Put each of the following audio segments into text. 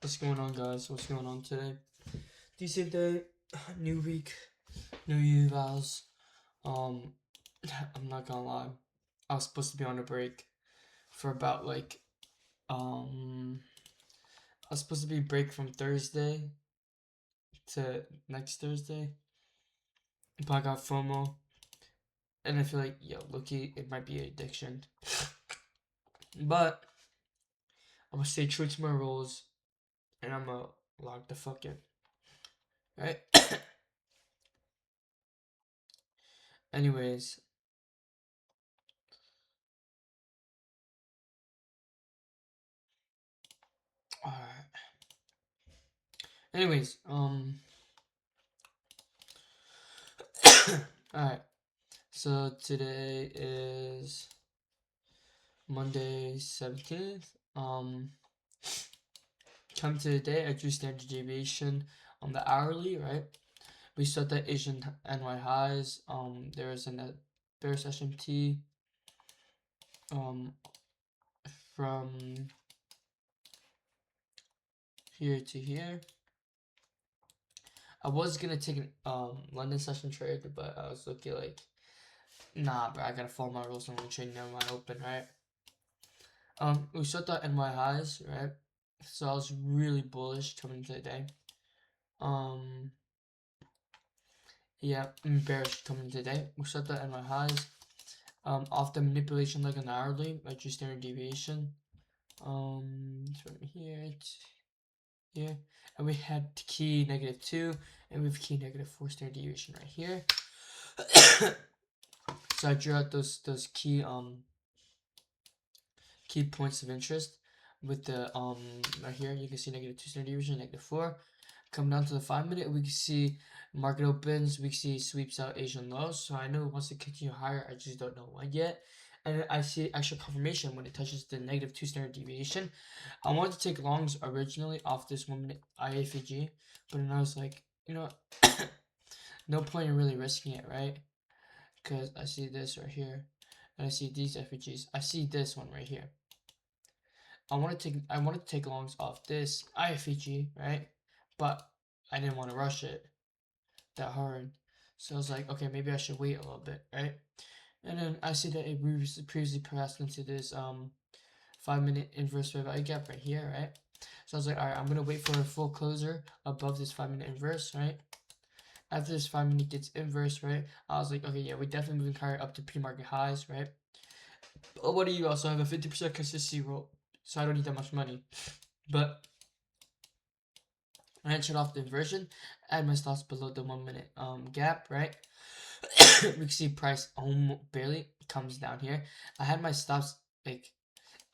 What's going on, guys? What's going on today? Decent day, new week, new you, guys. Um, I'm not gonna lie. I was supposed to be on a break for about I was supposed to be break from Thursday to next Thursday, but I got FOMO, and I feel like, yo, Loki, it might be an addiction. But I'm gonna stay true to my rules, and I'm gonna lock the fuck in, right? Anyways, alright. Anyways, alright. So today is Monday 17th. Come to the day, I drew standard deviation on the hourly, right? We set the Asian NY highs. There is a bearish SMT from here to here. I was gonna take an London session trade, but I was looking like, nah, bro, I gotta follow my rules and trade never mind open, right? We set the NY highs, right? So I was really bullish coming into the day. Yeah, I'm bearish coming today. We set the NY highs. Off the manipulation like an hourly, like your standard deviation. From here to here, and we had key -2, and we have key -4 standard deviation right here. So I drew out those key points of interest with the right here. You can see -2 standard deviation, -4. Come down to the 5-minute, we can see market opens, we can see sweeps out Asian lows. So I know it wants to continue higher, I just don't know when yet. And I see extra confirmation when it touches the -2 standard deviation. I wanted to take longs originally off this 1-minute IFEG, but then I was like, you know, no point in really risking it, right? Because I see this right here, and I see these FEGs. I see this one right here. I wanted to take longs off this IFEG, right? But I didn't want to rush it that hard. So I was like, okay, maybe I should wait a little bit, right? And then I see that it previously passed into this 5-minute inverse fair value gap right here, right? So I was like, all right, I'm gonna wait for a full closer above this 5-minute inverse, right? After this 5-minute gets inverse, right? I was like, okay, yeah, we're definitely moving higher up to pre-market highs, right? But what do you also have a 50% consistency rule, so I don't need that much money. But I entered off the inversion, add my stops below the 1-minute gap, right? We can see price almost barely comes down here. I had my stops like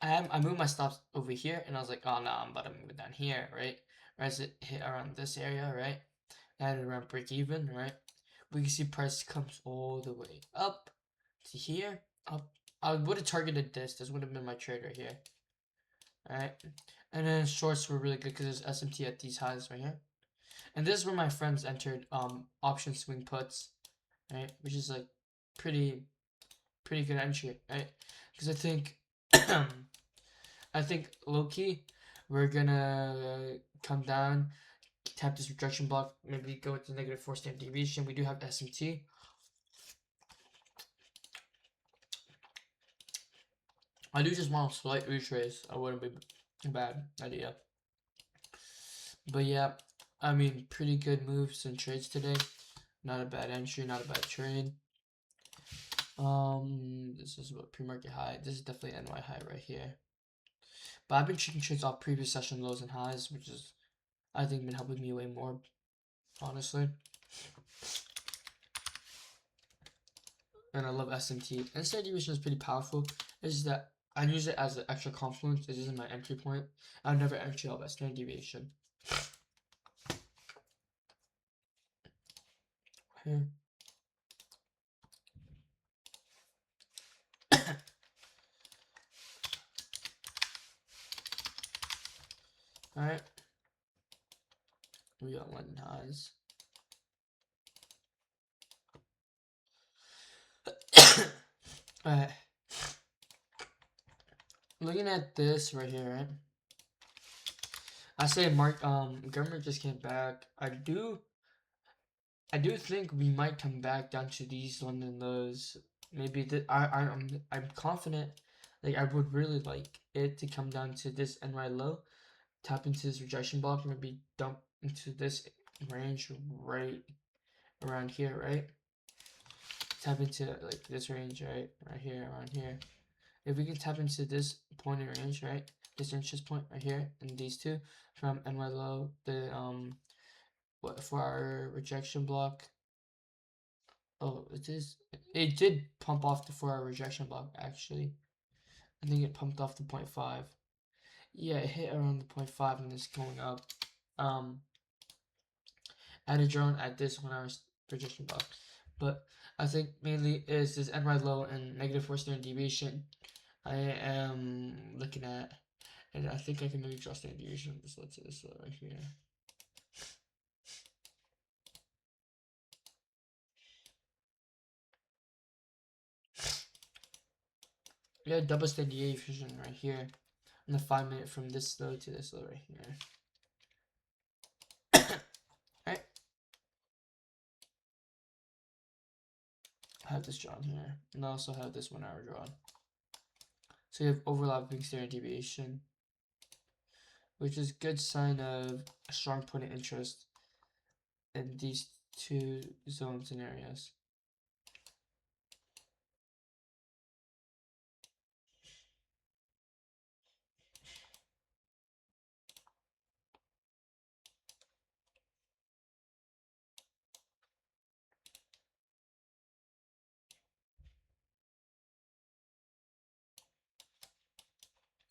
I moved my stops over here, and I was like, oh no, I'm about to move it down here, right? As it hit around this area, right? I had it around break even, right? We can see price comes all the way up to here, up. I would have targeted this. This would have been my trade right here, right? And then shorts were really good because there's SMT at these highs right here. And this is where my friends entered option swing puts, right? Which is like pretty good entry, right? Because I think low key we're gonna come down, tap this rejection block, maybe go into -4 standard deviation. We do have SMT. I do just want a slight retrace. I wouldn't be a bad idea. But yeah, I mean, pretty good moves and trades today. Not a bad entry, not a bad trade. This is what pre-market high. This is definitely NY high right here. But I've been taking trades off previous session lows and highs, which is, I think, been helping me way more, honestly. And I love SMT. And standard deviation is pretty powerful. It's just that I use it as an extra confluence. This isn't my entry point. I've never entry off at standard deviation. Here. Alright. We got London highs. Alright. Looking at this right here, right? I say government just came back. I do think we might come back down to these London lows. Maybe I'm confident. Like I would really like it to come down to this NY low, tap into this rejection block, maybe dump into this range right around here, right? Tap into like this range, right here, around here. If we can tap into this point in range, right? This interest point right here, and these two from NY low, the what for our rejection block. Oh, it did pump off the 4-hour rejection block actually. I think it pumped off the 0.5. Yeah, it hit around the 0.5 and it's going up. At a drone at this 1-hour rejection block. But I think mainly is this NY low and negative 4 standard deviation. I am looking at, and I think I can maybe draw standard deviation. Just let's say this right here. Yeah, double standard deviation right here. And the 5-minute from this low to this low right here. Right. I have this drawn here, and I also have this 1-hour drawn. So you have overlapping standard deviation, which is a good sign of a strong point of interest in these two zones and areas.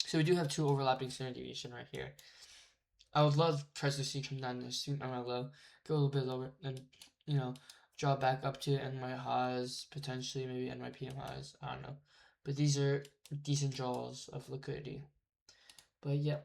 So we do have two overlapping standard deviation right here. I would love price to see come down to soon NY low, go a little bit lower, and draw back up to NY highs, potentially maybe NY PM highs. I don't know, but these are decent draws of liquidity. But yeah.